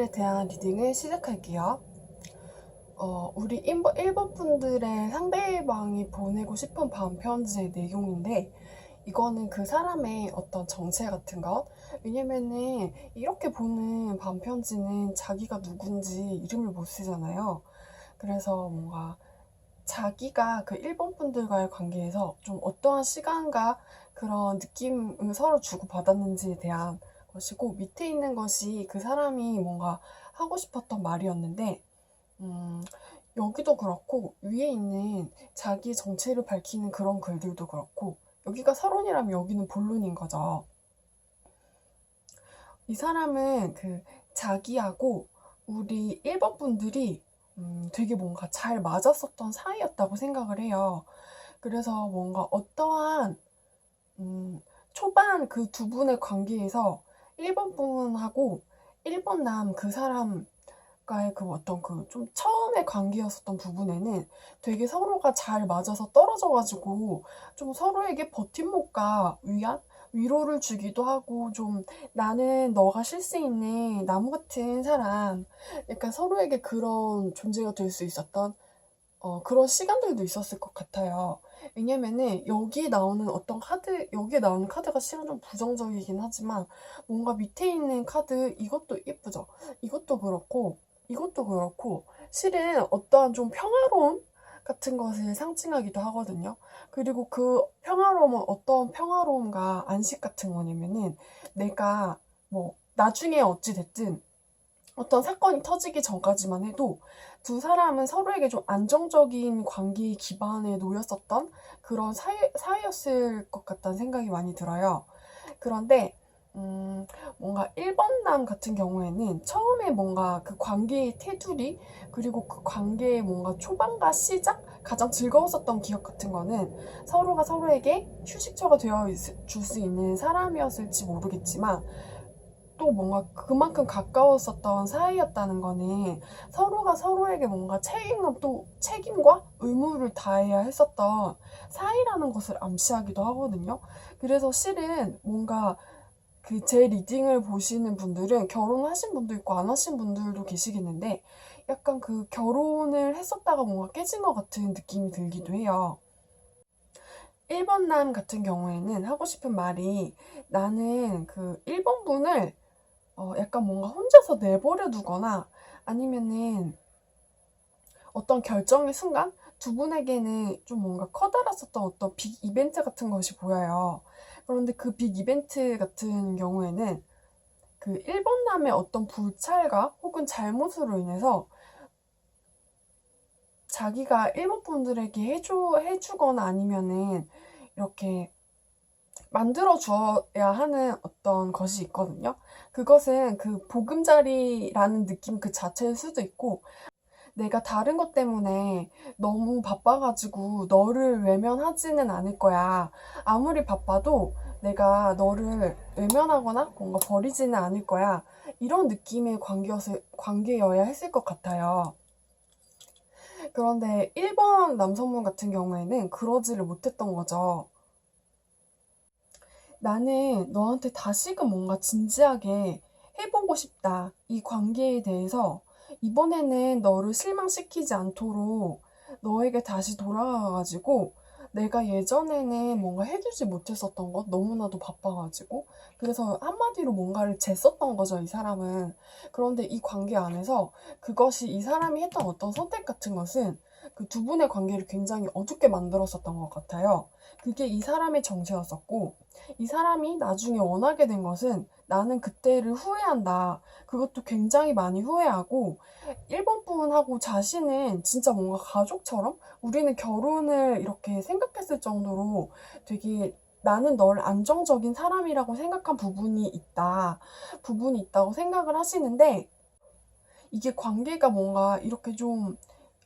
편지에 대한 리딩을 시작할게요. 우리 1번 분들의 상대방이 보내고 싶은 반편지의 내용인데, 이거는 그 사람의 어떤 정체 같은 것. 왜냐면은 이렇게 보는 반편지는 자기가 누군지 이름을 못 쓰잖아요. 그래서 뭔가 자기가 그 1번 분들과의 관계에서 좀 어떠한 시간과 그런 느낌을 서로 주고받았는지에 대한 것이고, 밑에 있는 것이 그 사람이 뭔가 하고 싶었던 말이었는데, 음, 여기도 그렇고 위에 있는 자기 정체를 밝히는 그런 글들도 그렇고, 여기가 서론이라면 여기는 본론인 거죠. 이 사람은 그 자기하고 우리 1번 분들이 되게 뭔가 잘 맞았었던 사이였다고 생각을 해요. 그래서 뭔가 어떠한 초반 그 두 분의 관계에서 1번 분하고 1번 남 그 사람과의 그 어떤 그 좀 처음의 관계였었던 부분에는 되게 서로가 잘 맞아서 떨어져가지고 좀 서로에게 버팀목과 위로를 주기도 하고, 좀 나는 너가 쉴 수 있는 나무 같은 사람, 약간 서로에게 그런 존재가 될 수 있었던 그런 시간들도 있었을 것 같아요. 왜냐면은 여기에 나오는 카드가 실은 좀 부정적이긴 하지만, 뭔가 밑에 있는 카드, 이것도 예쁘죠? 이것도 그렇고, 실은 어떠한 좀 평화로움 같은 것을 상징하기도 하거든요. 그리고 그 평화로움은 어떤 평화로움과 안식 같은 거냐면은, 내가 뭐 나중에 어찌 됐든 어떤 사건이 터지기 전까지만 해도 두 사람은 서로에게 좀 안정적인 관계의 기반에 놓였었던 그런 사이였을 것 같다는 생각이 많이 들어요. 그런데 뭔가 1번남 같은 경우에는 처음에 뭔가 그 관계의 테두리, 그리고 그 관계의 뭔가 초반과 시작, 가장 즐거웠었던 기억 같은 거는 서로가 서로에게 휴식처가 되어 줄 수 있는 사람이었을지 모르겠지만, 또 뭔가 그만큼 가까웠었던 사이였다는 거는 서로가 서로에게 뭔가 책임과 의무를 다해야 했었던 사이라는 것을 암시하기도 하거든요. 그래서 실은 뭔가 그 제 리딩을 보시는 분들은 결혼하신 분도 있고 안 하신 분들도 계시겠는데, 약간 그 결혼을 했었다가 뭔가 깨진 것 같은 느낌이 들기도 해요. 1번 남 같은 경우에는 하고 싶은 말이, 나는 그 1번 분을 약간 뭔가 혼자서 내버려 두거나, 아니면은 어떤 결정의 순간 두 분에게는 좀 뭔가 커다랐었던 어떤 빅 이벤트 같은 것이 보여요. 그런데 그 빅 이벤트 같은 경우에는 그 1번 남의 어떤 불찰과 혹은 잘못으로 인해서 자기가 1번 분들에게 해주거나, 아니면은 이렇게 만들어 주어야 하는 어떤 것이 있거든요. 그것은 그 보금자리라는 느낌 그 자체일 수도 있고, 내가 다른 것 때문에 너무 바빠가지고 너를 외면하지는 않을 거야. 아무리 바빠도 내가 너를 외면하거나 뭔가 버리지는 않을 거야. 이런 느낌의 관계여야 했을 것 같아요. 그런데 1번 남성분 같은 경우에는 그러지를 못했던 거죠. 나는 너한테 다시금 뭔가 진지하게 해보고 싶다. 이 관계에 대해서 이번에는 너를 실망시키지 않도록 너에게 다시 돌아가가지고, 내가 예전에는 뭔가 해주지 못했었던 것, 너무나도 바빠가지고, 그래서 한마디로 뭔가를 쟀었던 거죠, 이 사람은. 그런데 이 관계 안에서 그것이 이 사람이 했던 어떤 선택 같은 것은 그 두 분의 관계를 굉장히 어둡게 만들었었던 것 같아요. 그게 이 사람의 정체였었고, 이 사람이 나중에 원하게 된 것은, 나는 그때를 후회한다. 그것도 굉장히 많이 후회하고, 1번 분하고 자신은 진짜 뭔가 가족처럼, 우리는 결혼을 이렇게 생각했을 정도로 되게 나는 널 안정적인 사람이라고 생각한 부분이 있다고 생각을 하시는데, 이게 관계가 뭔가 이렇게 좀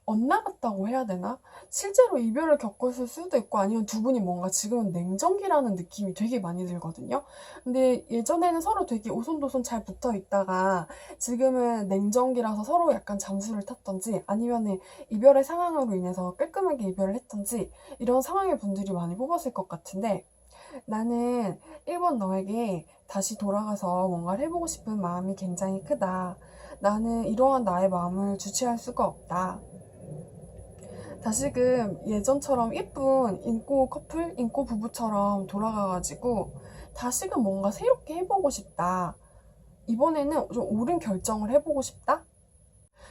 엇나갔다고 해야 되나? 실제로 이별을 겪었을 수도 있고, 아니면 두 분이 뭔가 지금은 냉정기라는 느낌이 되게 많이 들거든요. 근데 예전에는 서로 되게 오손도손 잘 붙어 있다가 지금은 냉정기라서 서로 약간 잠수를 탔던지, 아니면은 이별의 상황으로 인해서 깔끔하게 이별을 했던지, 이런 상황의 분들이 많이 뽑았을 것 같은데, 나는 1번 너에게 다시 돌아가서 뭔가를 해보고 싶은 마음이 굉장히 크다. 나는 이러한 나의 마음을 주체할 수가 없다. 다시금 예전처럼 예쁜 인꼬 커플, 인꼬 부부처럼 돌아가가지고 다시금 뭔가 새롭게 해보고 싶다. 이번에는 좀 옳은 결정을 해보고 싶다.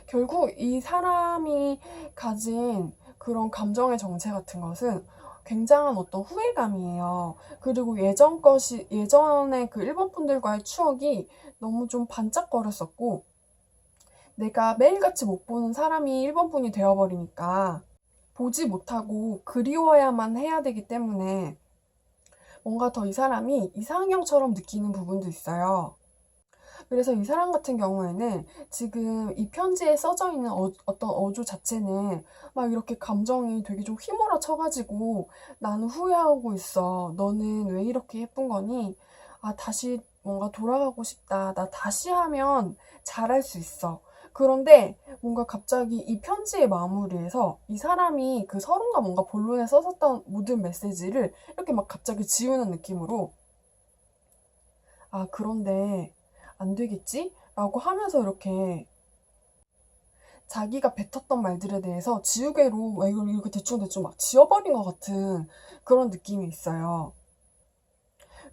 결국 이 사람이 가진 그런 감정의 정체 같은 것은 굉장한 어떤 후회감이에요. 그리고 예전에 그 일본 분들과의 추억이 너무 좀 반짝거렸었고, 내가 매일같이 못 보는 사람이 일본 분이 되어버리니까 보지 못하고 그리워야만 해야 되기 때문에 뭔가 더 이 사람이 이상형처럼 느끼는 부분도 있어요. 그래서 이 사람 같은 경우에는 지금 이 편지에 써져 있는 어떤 어조 자체는 막 이렇게 감정이 되게 좀 휘몰아쳐가지고 나는 후회하고 있어. 너는 왜 이렇게 예쁜 거니? 아, 다시 뭔가 돌아가고 싶다. 나 다시 하면 잘할 수 있어. 그런데 뭔가 갑자기 이 편지의 마무리에서 이 사람이 그 서론과 뭔가 본론에 써섰던 모든 메시지를 이렇게 막 갑자기 지우는 느낌으로 아, 그런데 안 되겠지? 라고 하면서 이렇게 자기가 뱉었던 말들에 대해서 지우개로 막 이걸 이렇게 대충대충 막 지워버린 것 같은 그런 느낌이 있어요.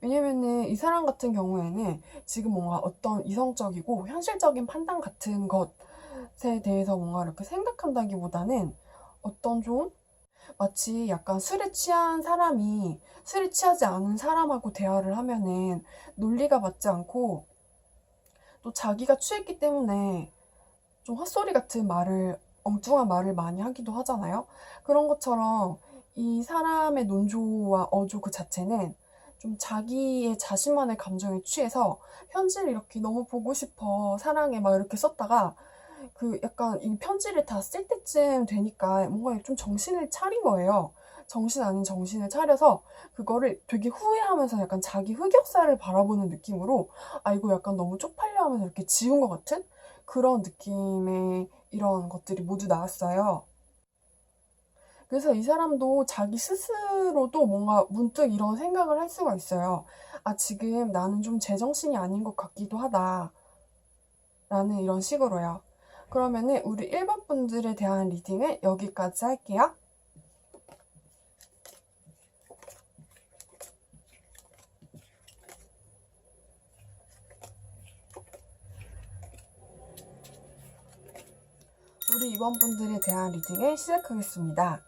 왜냐면은 이 사람 같은 경우에는 지금 뭔가 어떤 이성적이고 현실적인 판단 같은 것에 대해서 뭔가 이렇게 생각한다기보다는 어떤 좀 마치 약간 술에 취한 사람이 술에 취하지 않은 사람하고 대화를 하면은 논리가 맞지 않고 또 자기가 취했기 때문에 좀 헛소리 같은 말을, 엉뚱한 말을 많이 하기도 하잖아요. 그런 것처럼 이 사람의 논조와 어조 그 자체는 좀 자기의 자신만의 감정에 취해서 편지를 이렇게 너무 보고 싶어, 사랑해 막 이렇게 썼다가 그 약간 이 편지를 다 쓸 때쯤 되니까 뭔가 좀 정신을 차린 거예요. 정신 아닌 정신을 차려서 그거를 되게 후회하면서 약간 자기 흑역사를 바라보는 느낌으로 아, 이거 약간 너무 쪽팔려 하면서 이렇게 지운 것 같은 그런 느낌의 이런 것들이 모두 나왔어요. 그래서 이 사람도 자기 스스로도 뭔가 문득 이런 생각을 할 수가 있어요. 아, 지금 나는 좀 제정신이 아닌 것 같기도 하다. 라는 이런 식으로요. 그러면은 우리 1번 분들에 대한 리딩은 여기까지 할게요. 우리 2번 분들에 대한 리딩을 시작하겠습니다.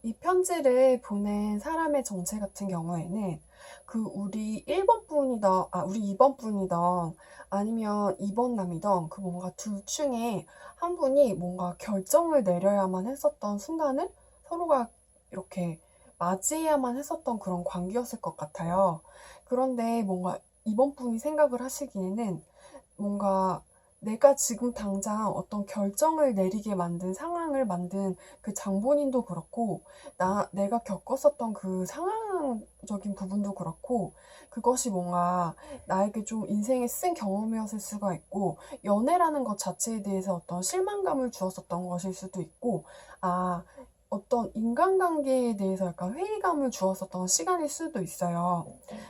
이 편지를 보낸 사람의 정체 같은 경우에는 그 우리 1번 분이던, 우리 2번 분이던 아니면 2번 남이던 그 뭔가 둘 중에 한 분이 뭔가 결정을 내려야만 했었던 순간을 서로가 이렇게 맞이해야만 했었던 그런 관계였을 것 같아요. 그런데 뭔가 2번 분이 생각을 하시기에는 뭔가 내가 지금 당장 어떤 결정을 내리게 만든 상황을 만든 그 장본인도 그렇고, 내가 겪었었던 그 상황적인 부분도 그렇고, 그것이 뭔가 나에게 좀 인생에 쓴 경험이었을 수가 있고, 연애라는 것 자체에 대해서 어떤 실망감을 주었었던 것일 수도 있고, 어떤 인간관계에 대해서 약간 회의감을 주었었던 시간일 수도 있어요.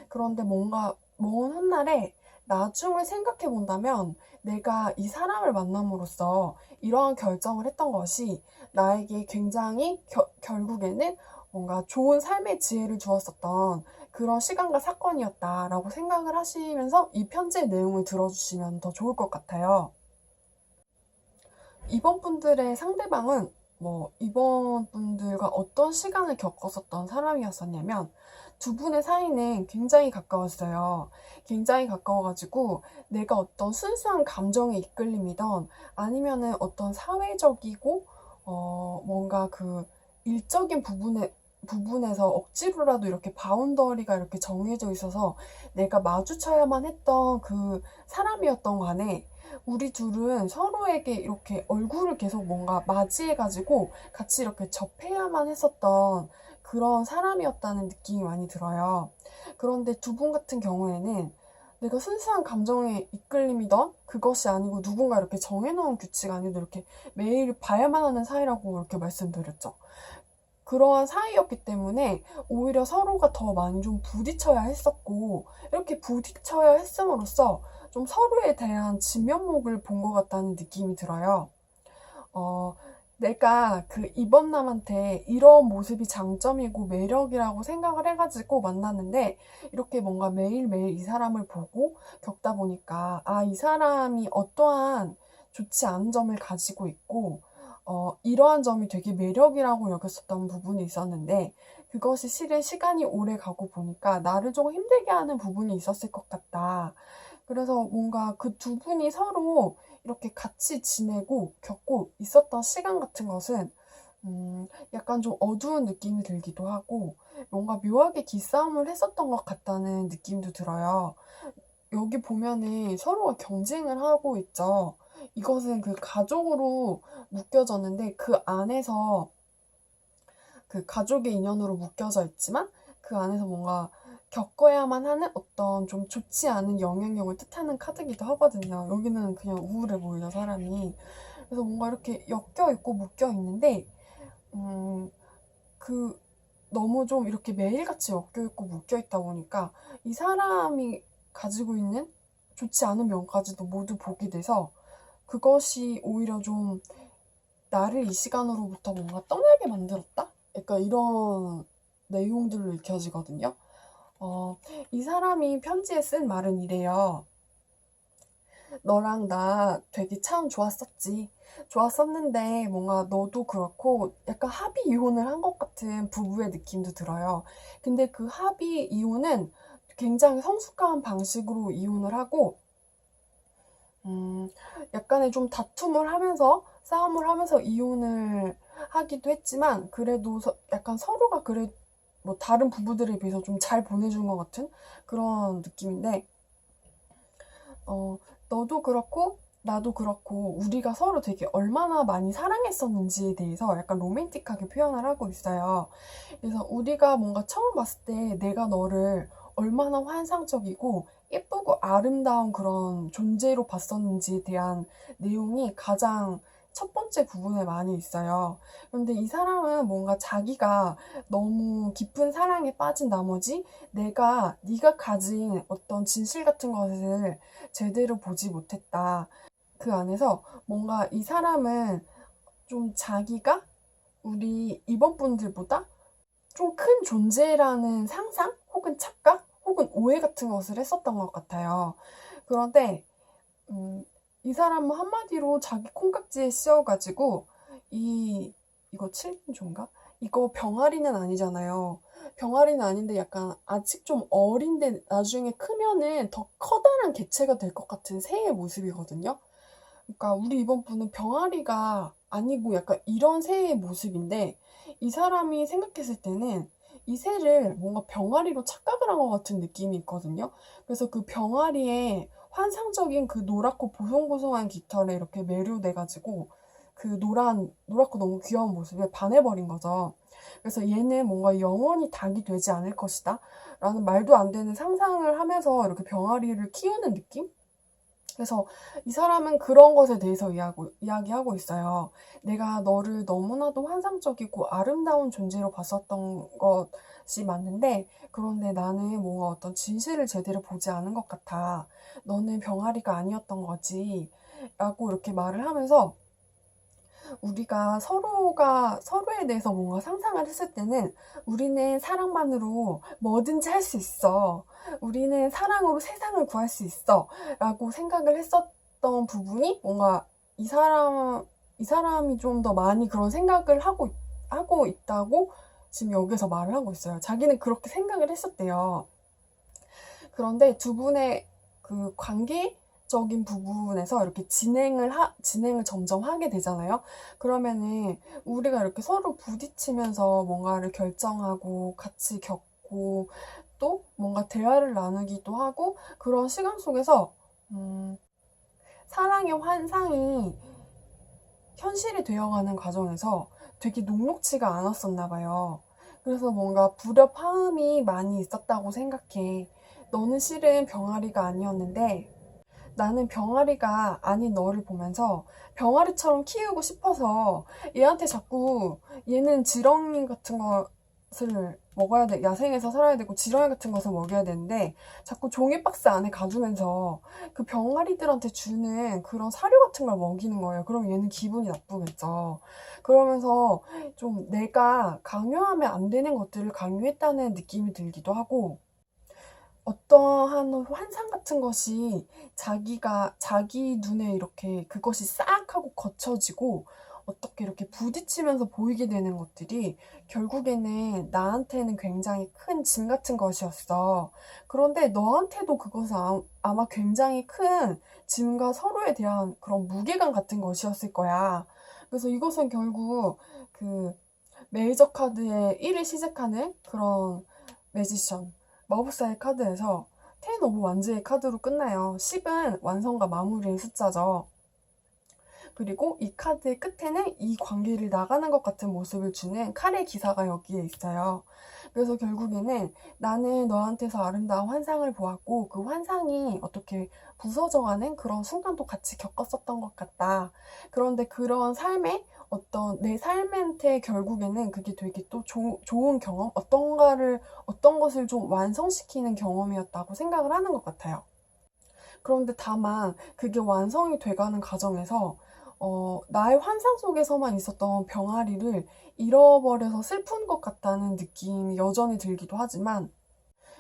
그런데 뭔가 먼 훗날에 나중을 생각해 본다면 내가 이 사람을 만남으로써 이러한 결정을 했던 것이 나에게 굉장히 결국에는 뭔가 좋은 삶의 지혜를 주었었던 그런 시간과 사건이었다라고 생각을 하시면서 이 편지의 내용을 들어주시면 더 좋을 것 같아요. 이번 분들의 상대방은 이번 분들과 어떤 시간을 겪었었던 사람이었었냐면 두 분의 사이는 굉장히 가까웠어요. 굉장히 가까워가지고 내가 어떤 순수한 감정에 이끌림이던 아니면은 어떤 사회적이고 뭔가 그 일적인 부분에서 억지로라도 이렇게 바운더리가 이렇게 정해져 있어서 내가 마주쳐야만 했던 그 사람이었던 간에 우리 둘은 서로에게 이렇게 얼굴을 계속 뭔가 맞이해가지고 같이 이렇게 접해야만 했었던 그런 사람이었다는 느낌이 많이 들어요. 그런데 두 분 같은 경우에는 내가 순수한 감정에 이끌림이던 그것이 아니고 누군가 이렇게 정해놓은 규칙 아니고 이렇게 매일 봐야만 하는 사이라고 이렇게 말씀드렸죠. 그러한 사이였기 때문에 오히려 서로가 더 많이 좀 부딪혀야 했었고, 이렇게 부딪혀야 했음으로써 좀 서로에 대한 진면목을 본 것 같다는 느낌이 들어요. 어, 내가 그 이번남한테 이런 모습이 장점이고 매력이라고 생각을 해가지고 만났는데, 이렇게 뭔가 매일매일 이 사람을 보고 겪다 보니까, 아, 이 사람이 어떠한 좋지 않은 점을 가지고 있고, 이러한 점이 되게 매력이라고 여겼었던 부분이 있었는데, 그것이 실은 시간이 오래 가고 보니까 나를 좀 힘들게 하는 부분이 있었을 것 같다. 그래서 뭔가 그 두 분이 서로 이렇게 같이 지내고 겪고 있었던 시간 같은 것은 약간 좀 어두운 느낌이 들기도 하고, 뭔가 묘하게 기싸움을 했었던 것 같다는 느낌도 들어요. 여기 보면은 서로가 경쟁을 하고 있죠. 이것은 그 가족으로 묶여졌는데, 그 안에서 그 가족의 인연으로 묶여져 있지만 그 안에서 뭔가 겪어야만 하는 어떤 좀 좋지 않은 영향력을 뜻하는 카드기도 하거든요. 여기는 그냥 우울해 보이죠, 사람이. 그래서 뭔가 이렇게 엮여 있고 묶여 있는데, 음, 그 너무 좀 이렇게 매일같이 엮여 있고 묶여 있다 보니까 이 사람이 가지고 있는 좋지 않은 면까지도 모두 보게 돼서, 그것이 오히려 좀 나를 이 시간으로부터 뭔가 떠나게 만들었다? 약간 이런 내용들로 읽혀지거든요. 어, 이 사람이 편지에 쓴 말은 이래요. 너랑 나 되게 참 좋았었지. 좋았었는데 뭔가 너도 그렇고 약간 합의 이혼을 한 것 같은 부부의 느낌도 들어요. 근데 그 합의 이혼은 굉장히 성숙한 방식으로 이혼을 하고, 음, 약간의 좀 다툼을 하면서, 싸움을 하면서 이혼을 하기도 했지만, 그래도 약간 서로가 그래, 뭐 다른 부부들에 비해서 좀 잘 보내준 것 같은 그런 느낌인데, 어, 너도 그렇고, 나도 그렇고, 우리가 서로 되게 얼마나 많이 사랑했었는지에 대해서 약간 로맨틱하게 표현을 하고 있어요. 그래서 우리가 뭔가 처음 봤을 때 내가 너를 얼마나 환상적이고 예쁘고 아름다운 그런 존재로 봤었는지에 대한 내용이 가장 첫 번째 부분에 많이 있어요. 그런데 이 사람은 뭔가 자기가 너무 깊은 사랑에 빠진 나머지 네가 가진 어떤 진실 같은 것을 제대로 보지 못했다. 그 안에서 뭔가 이 사람은 좀 자기가 우리 이번 분들보다 좀 큰 존재라는 상상 혹은 착각 혹은 오해 같은 것을 했었던 것 같아요. 그런데 음, 이 사람은 한마디로 자기 콩깍지에 씌워가지고 이거 7분조인가? 이거 병아리는 아니잖아요. 병아리는 아닌데 약간 아직 좀 어린데 나중에 크면은 더 커다란 개체가 될 것 같은 새의 모습이거든요. 그러니까 우리 이번 분은 병아리가 아니고 약간 이런 새의 모습인데, 이 사람이 생각했을 때는 이 새를 뭔가 병아리로 착각을 한 것 같은 느낌이 있거든요. 그래서 그 병아리의 환상적인 그 노랗고 보송보송한 깃털에 이렇게 매료돼가지고 그 노랗고 너무 귀여운 모습에 반해버린 거죠. 그래서 얘는 뭔가 영원히 닭이 되지 않을 것이다 라는 말도 안 되는 상상을 하면서 이렇게 병아리를 키우는 느낌? 그래서 이 사람은 그런 것에 대해서 이야기하고 있어요. 내가 너를 너무나도 환상적이고 아름다운 존재로 봤었던 것이 맞는데, 그런데 나는 뭔가 어떤 진실을 제대로 보지 않은 것 같아. 너는 병아리가 아니었던 거지. 라고 이렇게 말을 하면서, 우리가 서로에 대해서 뭔가 상상을 했을 때는 우리는 사랑만으로 뭐든지 할 수 있어. 우리는 사랑으로 세상을 구할 수 있어. 라고 생각을 했었던 부분이 뭔가 이 사람이 좀 더 많이 그런 생각을 하고 있다고 지금 여기서 말을 하고 있어요. 자기는 그렇게 생각을 했었대요. 그런데 두 분의 그 관계적인 부분에서 이렇게 진행을 점점 하게 되잖아요. 그러면은 우리가 이렇게 서로 부딪히면서 뭔가를 결정하고 같이 겪고 또 뭔가 대화를 나누기도 하고, 그런 시간 속에서 사랑의 환상이 현실이 되어가는 과정에서 되게 녹록지가 않았었나 봐요. 그래서 뭔가 불협화음이 많이 있었다고 생각해. 너는 실은 병아리가 아니었는데 나는 병아리가 아닌 너를 보면서 병아리처럼 키우고 싶어서 얘한테 자꾸 얘는 지렁이 같은 것을 먹어야 돼. 야생에서 살아야 되고 지렁이 같은 것을 먹여야 되는데 자꾸 종이 박스 안에 가두면서 그 병아리들한테 주는 그런 사료 같은 걸 먹이는 거예요. 그럼 얘는 기분이 나쁘겠죠. 그러면서 좀 내가 강요하면 안 되는 것들을 강요했다는 느낌이 들기도 하고, 어떠한 환상 같은 것이 자기 눈에 이렇게 그것이 싹 하고 거쳐지고 어떻게 이렇게 부딪히면서 보이게 되는 것들이 결국에는 나한테는 굉장히 큰 짐 같은 것이었어. 그런데 너한테도 그것은 아마 굉장히 큰 짐과 서로에 대한 그런 무게감 같은 것이었을 거야. 그래서 이것은 결국 그 메이저 카드의 1을 시작하는 그런 매지션, 마법사의 카드에서 10 오브 완즈의 카드로 끝나요. 10은 완성과 마무리의 숫자죠. 그리고 이 카드의 끝에는 이 관계를 나가는 것 같은 모습을 주는 칼의 기사가 여기에 있어요. 그래서 결국에는 나는 너한테서 아름다운 환상을 보았고 그 환상이 어떻게 부서져가는 그런 순간도 같이 겪었었던 것 같다. 그런데 그런 삶에 어떤 내 삶한테 결국에는 그게 되게 또 좋은 경험, 어떤 것을 좀 완성시키는 경험이었다고 생각을 하는 것 같아요. 그런데 다만 그게 완성이 돼가는 과정에서 나의 환상 속에서만 있었던 병아리를 잃어버려서 슬픈 것 같다는 느낌이 여전히 들기도 하지만,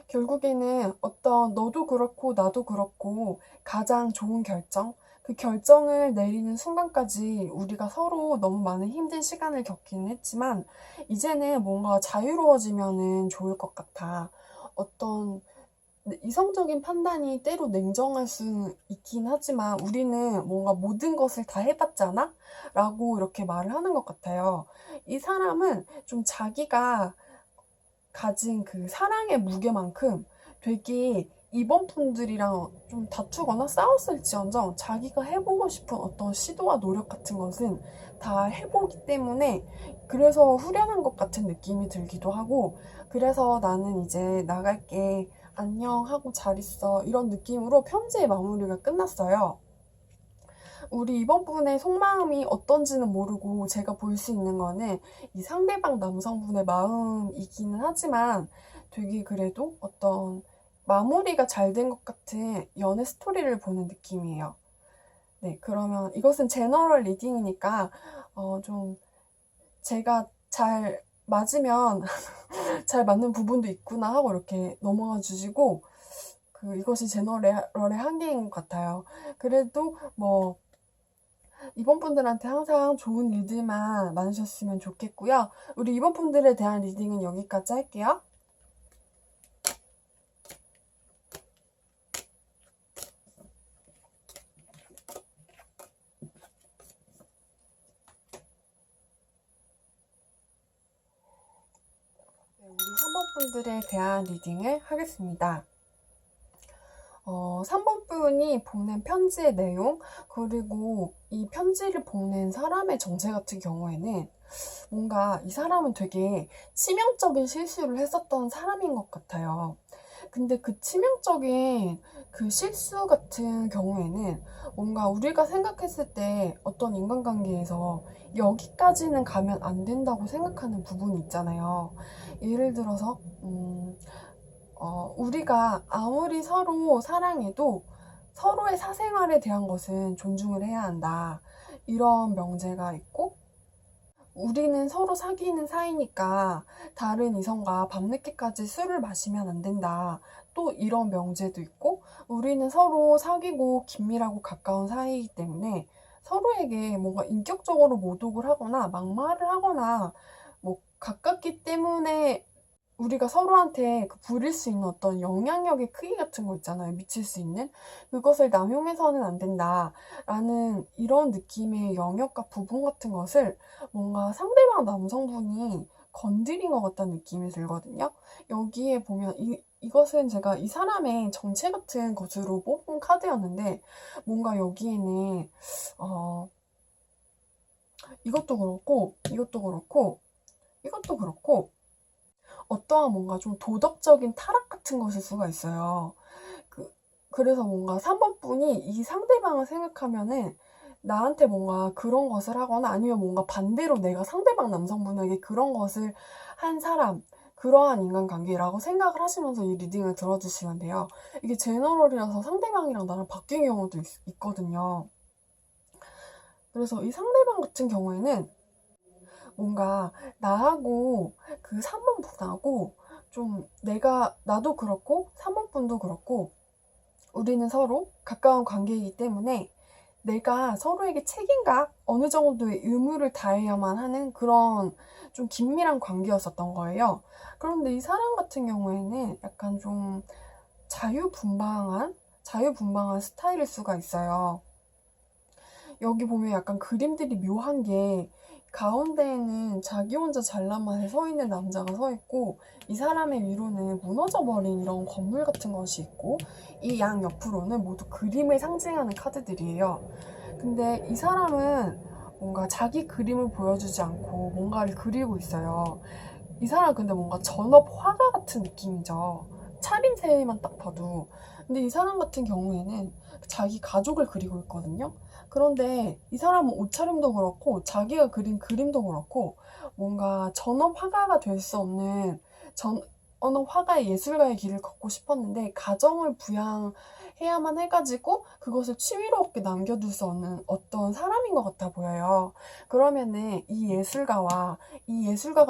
결국에는 어떤 너도 그렇고 나도 그렇고 가장 좋은 결정, 그 결정을 내리는 순간까지 우리가 서로 너무 많은 힘든 시간을 겪기는 했지만 이제는 뭔가 자유로워지면은 좋을 것 같아. 어떤 이성적인 판단이 때로 냉정할 수 있긴 하지만 우리는 뭔가 모든 것을 다 해봤잖아? 라고 이렇게 말을 하는 것 같아요. 이 사람은 좀 자기가 가진 그 사랑의 무게만큼 되게 이번 분들이랑 좀 다투거나 싸웠을지언정 자기가 해보고 싶은 어떤 시도와 노력 같은 것은 다 해보기 때문에 그래서 후련한 것 같은 느낌이 들기도 하고, 그래서 나는 이제 나갈게, 안녕 하고 잘 있어, 이런 느낌으로 편지의 마무리가 끝났어요. 우리 이번 분의 속마음이 어떤지는 모르고 제가 볼 수 있는 거는 이 상대방 남성분의 마음이기는 하지만 되게 그래도 어떤 마무리가 잘 된 것 같은 연애 스토리를 보는 느낌이에요. 네, 그러면 이것은 제너럴 리딩이니까 좀 제가 잘 맞으면 잘 맞는 부분도 있구나 하고 이렇게 넘어가 주시고, 이것이 제너럴의 한계인 것 같아요. 그래도 뭐 이번 분들한테 항상 좋은 일들만 많으셨으면 좋겠고요. 우리 이번 분들에 대한 리딩은 여기까지 할게요. 네, 우리 3번 분들에 대한 리딩을 하겠습니다. 3번 분이 보낸 편지의 내용, 그리고 이 편지를 보낸 사람의 정체 같은 경우에는 뭔가 이 사람은 되게 치명적인 실수를 했었던 사람인 것 같아요. 근데 그 치명적인 그 실수 같은 경우에는 뭔가 우리가 생각했을 때 어떤 인간관계에서 여기까지는 가면 안 된다고 생각하는 부분이 있잖아요. 예를 들어서, 우리가 아무리 서로 사랑해도 서로의 사생활에 대한 것은 존중을 해야 한다, 이런 명제가 있고, 우리는 서로 사귀는 사이니까 다른 이성과 밤늦게까지 술을 마시면 안 된다, 또 이런 명제도 있고, 우리는 서로 사귀고 긴밀하고 가까운 사이이기 때문에 서로에게 뭔가 인격적으로 모독을 하거나 막말을 하거나 뭐 가깝기 때문에 우리가 서로한테 부릴 수 있는 어떤 영향력의 크기 같은 거 있잖아요. 미칠 수 있는. 그것을 남용해서는 안 된다라는 이런 느낌의 영역과 부분 같은 것을 뭔가 상대방 남성분이 건드린 것 같다는 느낌이 들거든요. 여기에 보면 이것은 제가 이 사람의 정체 같은 것으로 뽑은 카드였는데, 뭔가 여기에는 이것도 그렇고 이것도 그렇고 이것도 그렇고 어떠한 뭔가 좀 도덕적인 타락 같은 것일 수가 있어요. 그래서 뭔가 3번 분이 이 상대방을 생각하면은 나한테 뭔가 그런 것을 하거나 아니면 뭔가 반대로 내가 상대방 남성분에게 그런 것을 한 사람, 그러한 인간관계라고 생각을 하시면서 이 리딩을 들어주시면 돼요. 이게 제너럴이라서 상대방이랑 나랑 바뀐 경우도 있거든요. 그래서 이 상대방 같은 경우에는 뭔가 나하고 그 3번 분하고 좀 나도 그렇고 3번 분도 그렇고 우리는 서로 가까운 관계이기 때문에 내가 서로에게 책임감, 어느 정도의 의무를 다해야만 하는 그런 좀 긴밀한 관계였었던 거예요. 그런데 이 사람 같은 경우에는 약간 좀 자유분방한 스타일일 수가 있어요. 여기 보면 약간 그림들이 묘한 게 가운데에는 자기 혼자 잘난 맛에 서 있는 남자가 서 있고 이 사람의 위로는 무너져버린 이런 건물 같은 것이 있고 이 양 옆으로는 모두 그림을 상징하는 카드들이에요. 근데 이 사람은 뭔가 자기 그림을 보여주지 않고 뭔가를 그리고 있어요. 이 사람 근데 뭔가 전업 화가 같은 느낌이죠. 차림새만 딱 봐도. 근데 이 사람 같은 경우에는 자기 가족을 그리고 있거든요. 그런데 이 사람은 옷차림도 그렇고 자기가 그린 그림도 그렇고 뭔가 전업 화가가 될 수 없는 전업 화가의 예술가의 길을 걷고 싶었는데 가정을 부양해야만 해가지고 그것을 취미롭게 남겨둘 수 없는 어떤 사람인 것 같아 보여요. 그러면은 이 예술가가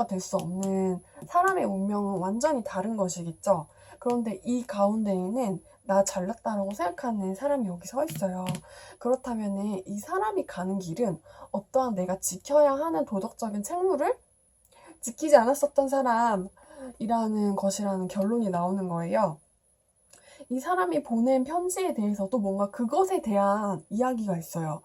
될 수 없는 사람의 운명은 완전히 다른 것이겠죠. 그런데 이 가운데에는 나 잘났다라고 생각하는 사람이 여기 서 있어요. 그렇다면 이 사람이 가는 길은 어떠한 내가 지켜야 하는 도덕적인 책무를 지키지 않았었던 사람이라는 것이라는 결론이 나오는 거예요. 이 사람이 보낸 편지에 대해서도 뭔가 그것에 대한 이야기가 있어요.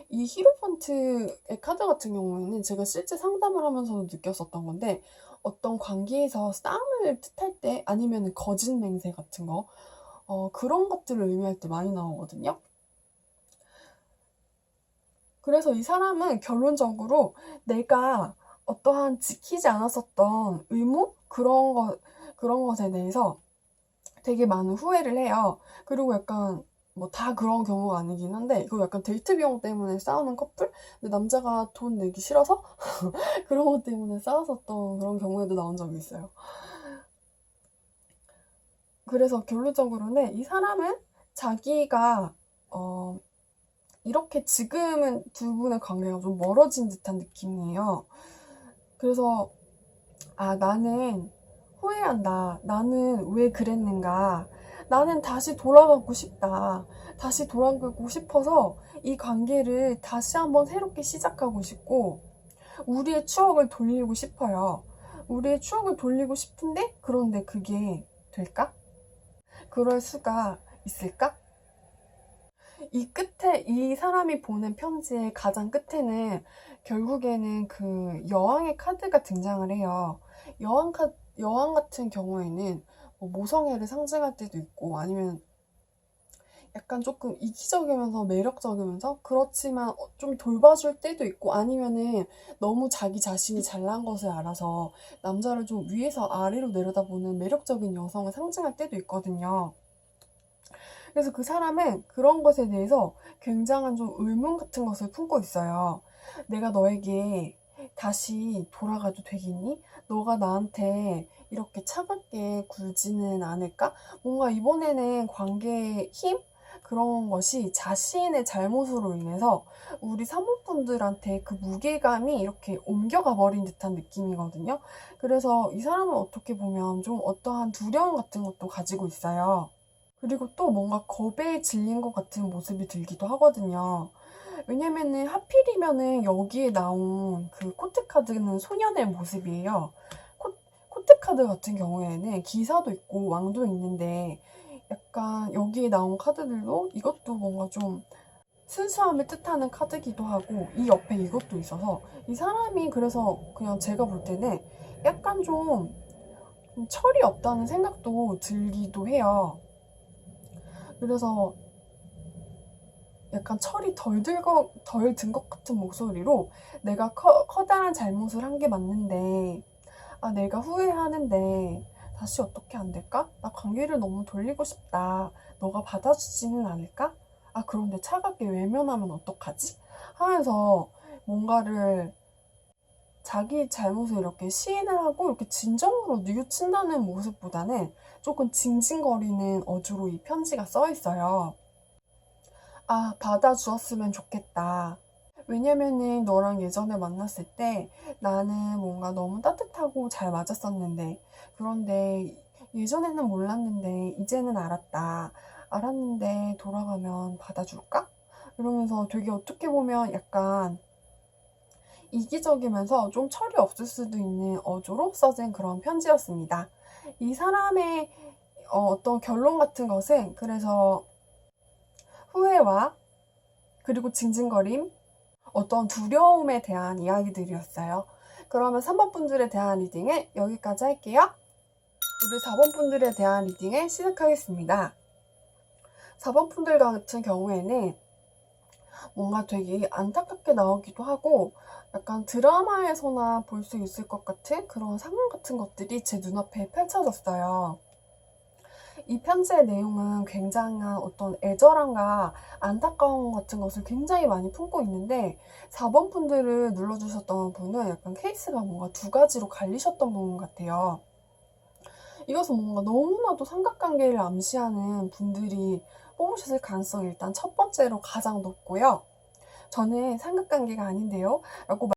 이 히로펀트의 카드 같은 경우에는 제가 실제 상담을 하면서도 느꼈었던 건데 어떤 관계에서 싸움을 뜻할 때 아니면 거짓 맹세 같은 거 그런 것들을 의미할 때 많이 나오거든요. 그래서 이 사람은 결론적으로 내가 어떠한 지키지 않았었던 의무? 그런 것에 대해서 되게 많은 후회를 해요. 그리고 약간 뭐 다 그런 경우가 아니긴 한데 이거 약간 데이트 비용 때문에 싸우는 커플? 근데 남자가 돈 내기 싫어서 그런 것 때문에 싸웠었던 그런 경우에도 나온 적이 있어요. 그래서 결론적으로는 이 사람은 자기가 이렇게 지금은 두 분의 관계가 좀 멀어진 듯한 느낌이에요. 그래서 나는 후회한다. 나는 왜 그랬는가. 나는 다시 돌아가고 싶다. 다시 돌아가고 싶어서 이 관계를 다시 한번 새롭게 시작하고 싶고 우리의 추억을 돌리고 싶어요. 우리의 추억을 돌리고 싶은데 그런데 그게 될까? 그럴 수가 있을까? 이 끝에 이 사람이 보낸 편지의 가장 끝에는 결국에는 그 여왕의 카드가 등장을 해요. 여왕 같은 경우에는 뭐 모성애를 상징할 때도 있고 아니면 약간 조금 이기적이면서 매력적이면서 그렇지만 좀 돌봐줄 때도 있고 아니면은 너무 자기 자신이 잘난 것을 알아서 남자를 좀 위에서 아래로 내려다보는 매력적인 여성을 상징할 때도 있거든요. 그래서 그 사람은 그런 것에 대해서 굉장한 좀 의문 같은 것을 품고 있어요. 내가 너에게 다시 돌아가도 되겠니? 너가 나한테 이렇게 차갑게 굴지는 않을까? 뭔가 이번에는 관계의 힘? 그런 것이 자신의 잘못으로 인해서 우리 사모분들한테 그 무게감이 이렇게 옮겨가 버린 듯한 느낌이거든요. 그래서 이 사람은 어떻게 보면 좀 어떠한 두려움 같은 것도 가지고 있어요. 그리고 또 뭔가 겁에 질린 것 같은 모습이 들기도 하거든요. 왜냐면은 하필이면은 여기에 나온 그 코트 카드는 소년의 모습이에요. 코트 카드 같은 경우에는 기사도 있고 왕도 있는데 약간 여기에 나온 카드들도 이것도 뭔가 좀 순수함을 뜻하는 카드기도 하고 이 옆에 이것도 있어서 이 사람이 그래서 그냥 제가 볼 때는 약간 좀 철이 없다는 생각도 들기도 해요. 그래서 약간 철이 덜 든 것 같은 목소리로 내가 커다란 잘못을 한 게 맞는데 내가 후회하는데 다시 어떻게 안 될까? 나 관계를 너무 돌리고 싶다. 너가 받아주지는 않을까? 아, 그런데 차갑게 외면하면 어떡하지? 하면서 뭔가를 자기 잘못을 이렇게 시인을 하고 이렇게 진정으로 뉘우친다는 모습보다는 조금 징징거리는 어조로 이 편지가 써 있어요. 아, 받아주었으면 좋겠다. 왜냐면은 너랑 예전에 만났을 때 나는 뭔가 너무 따뜻하고 잘 맞았었는데, 그런데 예전에는 몰랐는데 이제는 알았다. 알았는데 돌아가면 받아줄까? 이러면서 되게 어떻게 보면 약간 이기적이면서 좀 철이 없을 수도 있는 어조로 써진 그런 편지였습니다. 이 사람의 어떤 결론 같은 것은 그래서 후회와 그리고 징징거림, 어떤 두려움에 대한 이야기들이었어요. 그러면 3번 분들에 대한 리딩을 여기까지 할게요. 우리 4번 분들에 대한 리딩을 시작하겠습니다. 4번 분들 같은 경우에는 뭔가 되게 안타깝게 나오기도 하고 약간 드라마에서나 볼 수 있을 것 같은 그런 상황 같은 것들이 제 눈앞에 펼쳐졌어요. 이 편지의 내용은 굉장한 어떤 애절함과 안타까움 같은 것을 굉장히 많이 품고 있는데 4번 분들을 눌러주셨던 분은 약간 케이스가 뭔가 두 가지로 갈리셨던 분 같아요. 이것은 뭔가 너무나도 삼각관계를 암시하는 분들이 뽑으셨을 가능성이 일단 첫 번째로 가장 높고요. 저는 삼각관계가 아닌데요 라고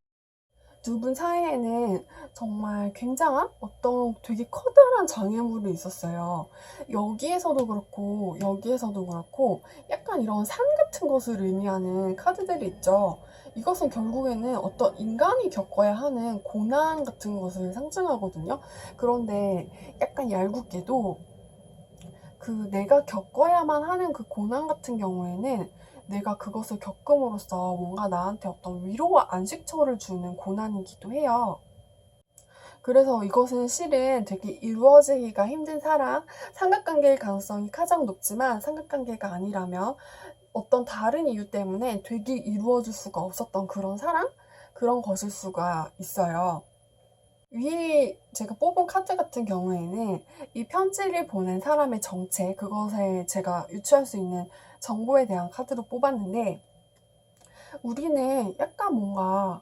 두 분 사이에는 정말 굉장한 어떤 되게 커다란 장애물이 있었어요. 여기에서도 그렇고 여기에서도 그렇고 약간 이런 산 같은 것을 의미하는 카드들이 있죠. 이것은 결국에는 어떤 인간이 겪어야 하는 고난 같은 것을 상징하거든요. 그런데 약간 얄궂게도 그 내가 겪어야만 하는 그 고난 같은 경우에는 내가 그것을 겪음으로써 뭔가 나한테 어떤 위로와 안식처를 주는 고난이기도 해요. 그래서 이것은 실은 되게 이루어지기가 힘든 사랑, 삼각관계일 가능성이 가장 높지만 삼각관계가 아니라면 어떤 다른 이유 때문에 되게 이루어질 수가 없었던 그런 사랑? 그런 것일 수가 있어요. 위에 제가 뽑은 카드 같은 경우에는 이 편지를 보낸 사람의 정체, 그것에 제가 유추할 수 있는 정보에 대한 카드로 뽑았는데, 우리는 약간 뭔가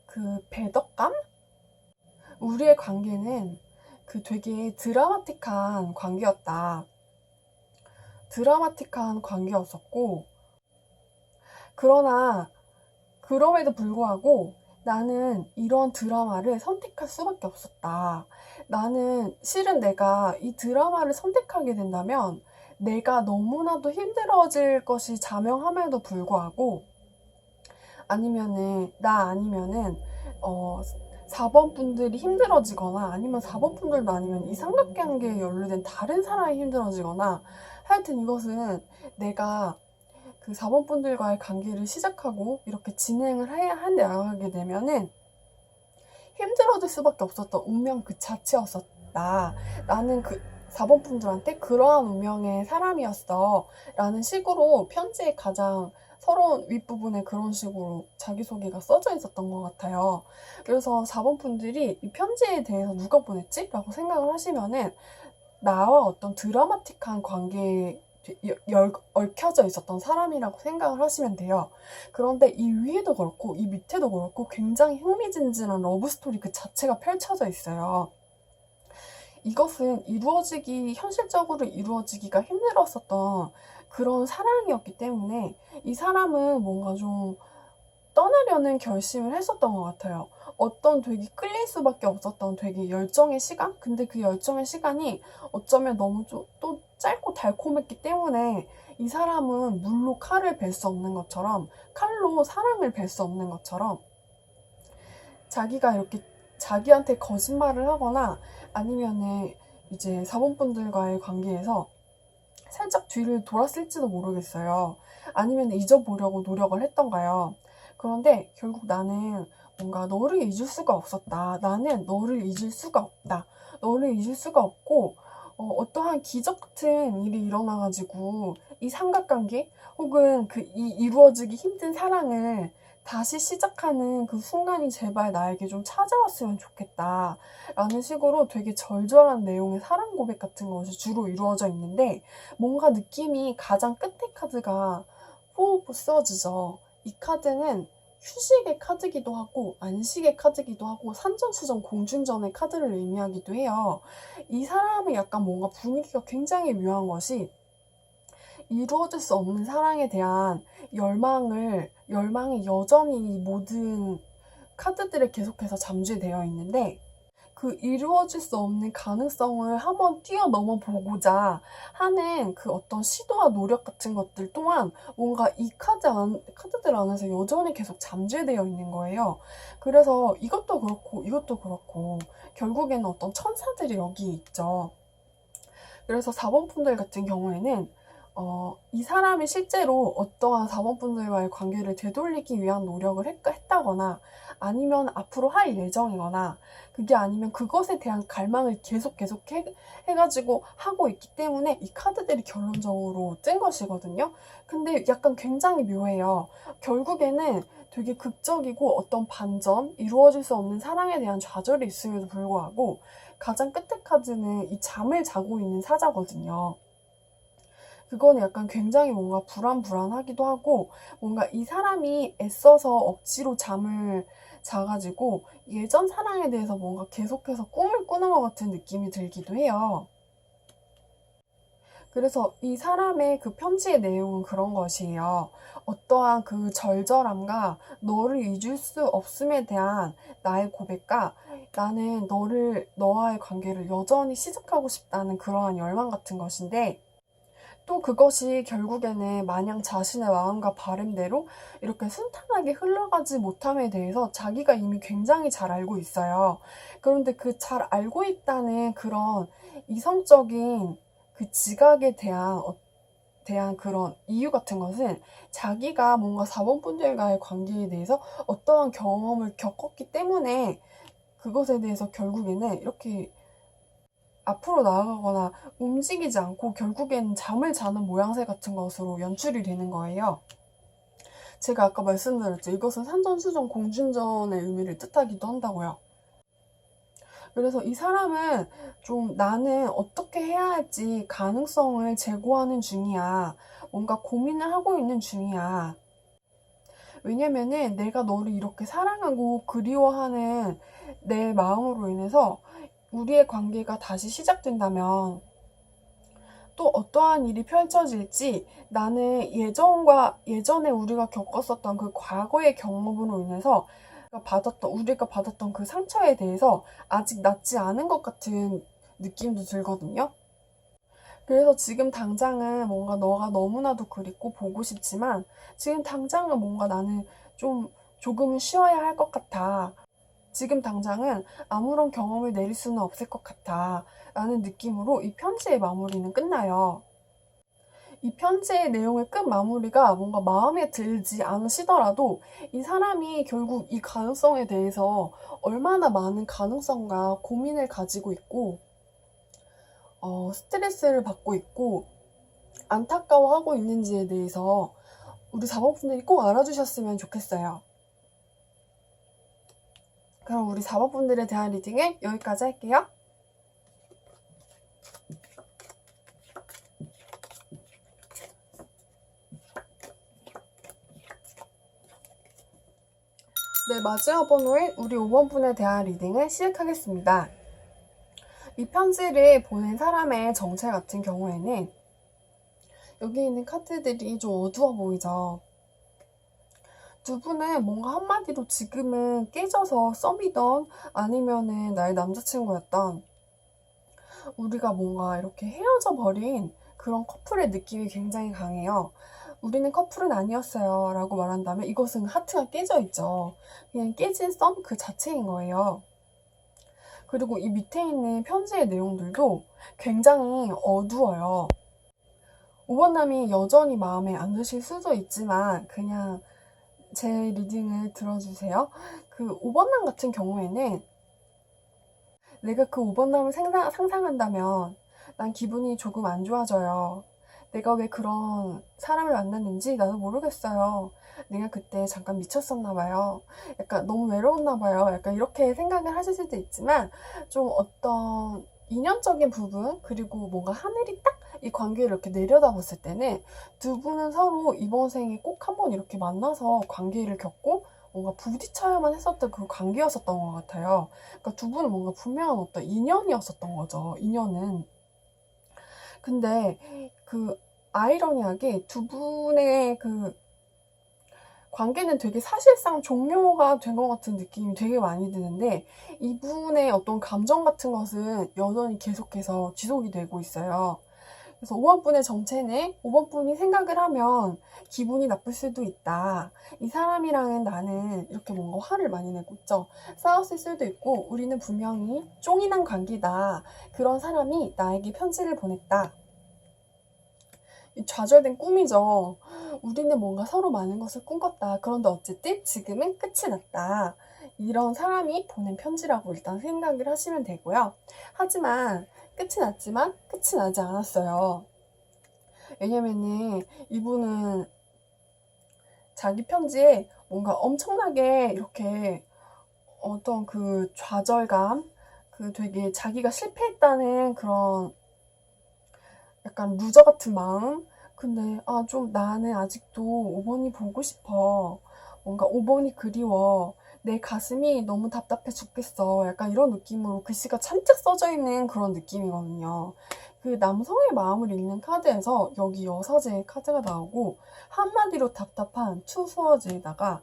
그 배덕감? 우리의 관계는 그 되게 드라마틱한 관계였다. 드라마틱한 관계였었고, 그러나 그럼에도 불구하고 나는 이런 드라마를 선택할 수밖에 없었다. 나는 실은 내가 이 드라마를 선택하게 된다면 내가 너무나도 힘들어질 것이 자명함에도 불구하고 아니면은 어 4번 분들이 힘들어지거나 아니면 4번 분들도 아니면 이 삼각관계에 연루된 다른 사람이 힘들어지거나 하여튼 이것은 내가 그 4번 분들과의 관계를 시작하고 이렇게 진행을 해야 나가게 되면은 힘들어질 수밖에 없었던 운명 그 자체였었다. 나는 그 4번 분들한테 그러한 운명의 사람이었어. 라는 식으로 편지의 가장 서러운 윗부분에 그런 식으로 자기소개가 써져 있었던 것 같아요. 그래서 4번 분들이 이 편지에 대해서 누가 보냈지? 라고 생각을 하시면은 나와 어떤 드라마틱한 관계에 얽혀져 있었던 사람이라고 생각을 하시면 돼요. 그런데 이 위에도 그렇고 이 밑에도 그렇고 굉장히 흥미진진한 러브스토리 그 자체가 펼쳐져 있어요. 이것은 현실적으로 이루어지기가 힘들었었던 그런 사랑이었기 때문에 이 사람은 뭔가 좀 떠나려는 결심을 했었던 것 같아요. 어떤 되게 끌릴 수밖에 없었던 되게 열정의 시간? 근데 그 열정의 시간이 어쩌면 너무 또 짧고 달콤했기 때문에 이 사람은 물로 칼을 벨 수 없는 것처럼, 칼로 사랑을 벨 수 없는 것처럼 자기가 이렇게 자기한테 거짓말을 하거나 아니면은 이제 사본분들과의 관계에서 살짝 뒤를 돌았을지도 모르겠어요. 아니면 잊어보려고 노력을 했던가요. 그런데 결국 나는 뭔가 너를 잊을 수가 없었다. 나는 너를 잊을 수가 없다. 너를 잊을 수가 없고 어떠한 기적 같은 일이 일어나가지고 이 삼각관계 혹은 이 이루어지기 힘든 사랑을 다시 시작하는 그 순간이 제발 나에게 좀 찾아왔으면 좋겠다 라는 식으로 되게 절절한 내용의 사랑 고백 같은 것이 주로 이루어져 있는데, 뭔가 느낌이 가장 끝에 카드가 4 오브 스워즈죠. 이 카드는 휴식의 카드기도 하고 안식의 카드기도 하고 산전수전 공중전의 카드를 의미하기도 해요. 이 사람이 약간 뭔가 분위기가 굉장히 묘한 것이, 이루어질 수 없는 사랑에 대한 열망이 여전히 이 모든 카드들에 계속해서 잠재되어 있는데, 그 이루어질 수 없는 가능성을 한번 뛰어넘어 보고자 하는 그 어떤 시도와 노력 같은 것들 또한 뭔가 이 카드들 안에서 여전히 계속 잠재되어 있는 거예요. 그래서 이것도 그렇고 결국에는 어떤 천사들이 여기 있죠. 그래서 4번 분들 같은 경우에는 이 사람이 실제로 어떠한 4번 분들과의 관계를 되돌리기 위한 노력을 했다거나 아니면 앞으로 할 예정이거나, 그게 아니면 그것에 대한 갈망을 계속 해가지고 하고 있기 때문에 이 카드들이 결론적으로 뜬 것이거든요. 근데 약간 굉장히 묘해요. 결국에는 되게 극적이고 어떤 반전, 이루어질 수 없는 사랑에 대한 좌절이 있음에도 불구하고 가장 끝에 카드는 이 잠을 자고 있는 사자거든요. 그거는 약간 굉장히 뭔가 불안하기도 하고, 뭔가 이 사람이 애써서 억지로 잠을 자가지고 예전 사랑에 대해서 뭔가 계속해서 꿈을 꾸는 것 같은 느낌이 들기도 해요. 그래서 이 사람의 그 편지의 내용은 그런 것이에요. 어떠한 그 절절함과 너를 잊을 수 없음에 대한 나의 고백과 나는 너와의 관계를 여전히 시작하고 싶다는 그러한 열망 같은 것인데, 또 그것이 결국에는 마냥 자신의 마음과 바람대로 이렇게 순탄하게 흘러가지 못함에 대해서 자기가 이미 굉장히 잘 알고 있어요. 그런데 그 잘 알고 있다는 그런 이성적인 그 지각에 대한 그런 이유 같은 것은 자기가 뭔가 4번 분들과의 관계에 대해서 어떠한 경험을 겪었기 때문에 그것에 대해서 결국에는 이렇게 앞으로 나아가거나 움직이지 않고 결국에는 잠을 자는 모양새 같은 것으로 연출이 되는 거예요. 제가 아까 말씀드렸죠. 이것은 산전수전 공중전의 의미를 뜻하기도 한다고요. 그래서 이 사람은 좀 나는 어떻게 해야 할지 가능성을 제고하는 중이야. 뭔가 고민을 하고 있는 중이야. 왜냐면은 내가 너를 이렇게 사랑하고 그리워하는 내 마음으로 인해서 우리의 관계가 다시 시작된다면 또 어떠한 일이 펼쳐질지, 나는 예전에 우리가 겪었었던 그 과거의 경험으로 인해서 우리가 받았던 그 상처에 대해서 아직 낫지 않은 것 같은 느낌도 들거든요. 그래서 지금 당장은 뭔가 너가 너무나도 그립고 보고 싶지만 지금 당장은 뭔가 나는 조금은 쉬어야 할 것 같아. 지금 당장은 아무런 경험을 내릴 수는 없을 것 같아 라는 느낌으로 이 편지의 마무리는 끝나요. 이 편지의 내용의 끝 마무리가 뭔가 마음에 들지 않으시더라도 이 사람이 결국 이 가능성에 대해서 얼마나 많은 가능성과 고민을 가지고 있고 스트레스를 받고 있고 안타까워하고 있는지에 대해서 우리 사모분들이 꼭 알아주셨으면 좋겠어요. 그럼 우리 4번 분들에 대한 리딩은 여기까지 할게요. 네, 마지막 번호인 우리 5번 분에 대한 리딩을 시작하겠습니다. 이 편지를 보낸 사람의 정체 같은 경우에는 여기 있는 카드들이 좀 어두워 보이죠. 두 분은 뭔가 한마디로 지금은 깨져서 썸이던 아니면은 나의 남자친구였던, 우리가 뭔가 이렇게 헤어져 버린 그런 커플의 느낌이 굉장히 강해요. 우리는 커플은 아니었어요 라고 말한다면 이것은 하트가 깨져 있죠. 그냥 깨진 썸 그 자체인 거예요. 그리고 이 밑에 있는 편지의 내용들도 굉장히 어두워요. 5번남이 여전히 마음에 안 드실 수도 있지만 그냥 제 리딩을 들어주세요. 그 5번남 같은 경우에는 내가 그 5번남을 상상한다면 난 기분이 조금 안 좋아져요. 내가 왜 그런 사람을 만났는지 나도 모르겠어요. 내가 그때 잠깐 미쳤었나 봐요. 약간 너무 외로웠나 봐요. 약간 이렇게 생각을 하실 수도 있지만 좀 어떤 인연적인 부분 그리고 뭔가 하늘이 딱 이 관계를 이렇게 내려다봤을 때는 두 분은 서로 이번 생에 꼭 한번 이렇게 만나서 관계를 겪고 뭔가 부딪혀야만 했었던 그 관계였었던 것 같아요. 그러니까 두 분은 뭔가 분명한 어떤 인연이었었던 거죠. 인연은. 근데 그 아이러니하게 두 분의 그 관계는 되게 사실상 종료가 된 것 같은 느낌이 되게 많이 드는데 이분의 어떤 감정 같은 것은 여전히 계속해서 지속이 되고 있어요. 그래서 5번 분의 정체는 5번 분이 생각을 하면 기분이 나쁠 수도 있다. 이 사람이랑은 나는 이렇게 뭔가 화를 많이 내고 있죠. 싸웠을 수도 있고 우리는 분명히 쫑이난 관계다. 그런 사람이 나에게 편지를 보냈다. 좌절된 꿈이죠. 우리는 뭔가 서로 많은 것을 꿈꿨다. 그런데 어쨌든 지금은 끝이 났다. 이런 사람이 보낸 편지라고 일단 생각을 하시면 되고요. 하지만 끝이 났지만 끝이 나지 않았어요. 왜냐면은 이분은 자기 편지에 뭔가 엄청나게 이렇게 어떤 그 좌절감, 그 되게 자기가 실패했다는 그런 약간 루저 같은 마음? 근데 좀 나는 아직도 5번이 보고 싶어. 뭔가 5번이 그리워. 내 가슴이 너무 답답해 죽겠어. 약간 이런 느낌으로 글씨가 잔뜩 써져 있는 그런 느낌이거든요. 그 남성의 마음을 읽는 카드에서 여기 여사제의 카드가 나오고 한마디로 답답한 투수어제에다가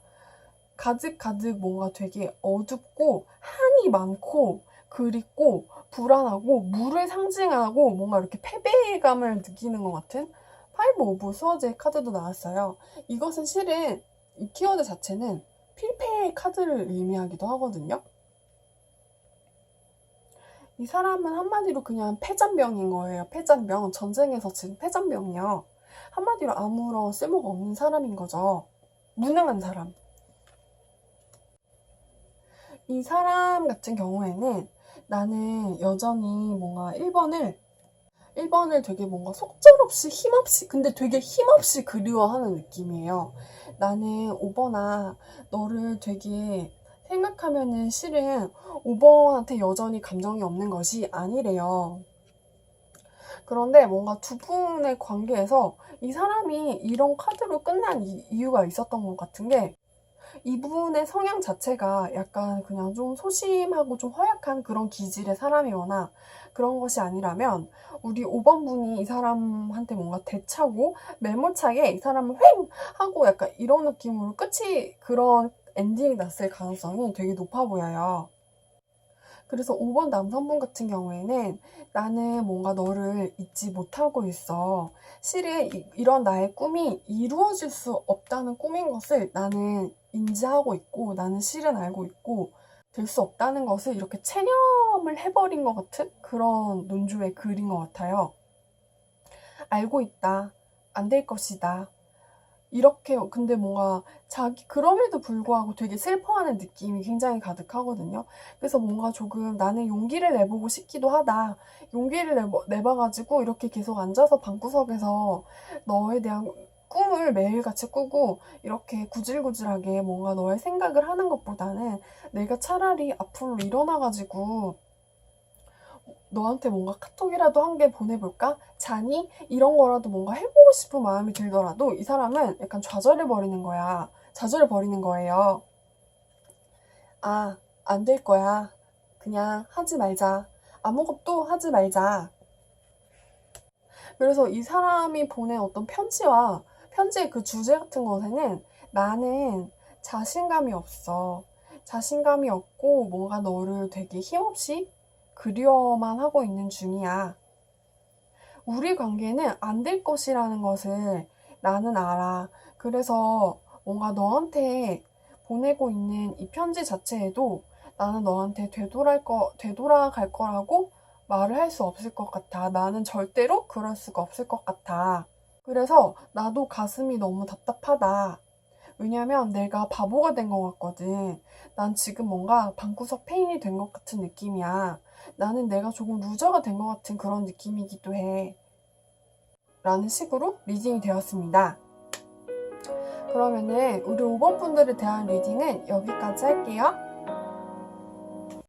가득가득 뭔가 되게 어둡고 한이 많고 그립고 불안하고 물을 상징하고 뭔가 이렇게 패배감을 느끼는 것 같은 파이브 오브 스워즈의 카드도 나왔어요. 이것은 실은 이 키워드 자체는 필패의 카드를 의미하기도 하거든요. 이 사람은 한마디로 그냥 패잔병인 거예요. 패잔병. 전쟁에서 지금 패잔병이요. 한마디로 아무런 쓸모가 없는 사람인 거죠. 무능한 사람. 이 사람 같은 경우에는 나는 여전히 뭔가 1번을 되게 뭔가 속절없이 힘없이, 근데 되게 힘없이 그리워하는 느낌이에요. 나는 5번아, 너를 되게 생각하면은 실은 5번한테 여전히 감정이 없는 것이 아니래요. 그런데 뭔가 두 분의 관계에서 이 사람이 이런 카드로 끝난 이유가 있었던 것 같은 게 이분의 성향 자체가 약간 그냥 좀 소심하고 좀 허약한 그런 기질의 사람이거나 그런 것이 아니라면 우리 5번 분이 이 사람한테 뭔가 대차고 매몰차게 이 사람을 휑! 하고 약간 이런 느낌으로 끝이 그런 엔딩이 났을 가능성이 되게 높아 보여요. 그래서 5번 남성분 같은 경우에는 나는 뭔가 너를 잊지 못하고 있어. 실은 이런 나의 꿈이 이루어질 수 없다는 꿈인 것을 나는 인지하고 있고 나는 실은 알고 있고 될 수 없다는 것을 이렇게 체념을 해버린 것 같은 그런 논조의 글인 것 같아요. 알고 있다. 안 될 것이다. 이렇게 근데 뭔가 자기 그럼에도 불구하고 되게 슬퍼하는 느낌이 굉장히 가득하거든요. 그래서 뭔가 조금 나는 용기를 내보고 싶기도 하다. 용기를 내봐가지고 이렇게 계속 앉아서 방구석에서 너에 대한 꿈을 매일같이 꾸고 이렇게 구질구질하게 뭔가 너의 생각을 하는 것보다는 내가 차라리 앞으로 일어나가지고 너한테 뭔가 카톡이라도 한 개 보내볼까? 자니? 이런 거라도 뭔가 해보고 싶은 마음이 들더라도 이 사람은 약간 좌절해버리는 거야. 좌절해버리는 거예요. 안 될 거야. 그냥 하지 말자. 아무것도 하지 말자. 그래서 이 사람이 보낸 어떤 편지의 그 주제 같은 것에는 나는 자신감이 없어. 자신감이 없고 뭔가 너를 되게 힘없이 그리워만 하고 있는 중이야. 우리 관계는 안 될 것이라는 것을 나는 알아. 그래서 뭔가 너한테 보내고 있는 이 편지 자체에도 나는 너한테 되돌아갈 거라고 말을 할 수 없을 것 같아. 나는 절대로 그럴 수가 없을 것 같아. 그래서 나도 가슴이 너무 답답하다. 왜냐면 내가 바보가 된 것 같거든. 난 지금 뭔가 방구석 페인이 된 것 같은 느낌이야. 나는 내가 조금 루저가 된 것 같은 그런 느낌이기도 해. 라는 식으로 리딩이 되었습니다. 그러면은 우리 5번 분들에 대한 리딩은 여기까지 할게요.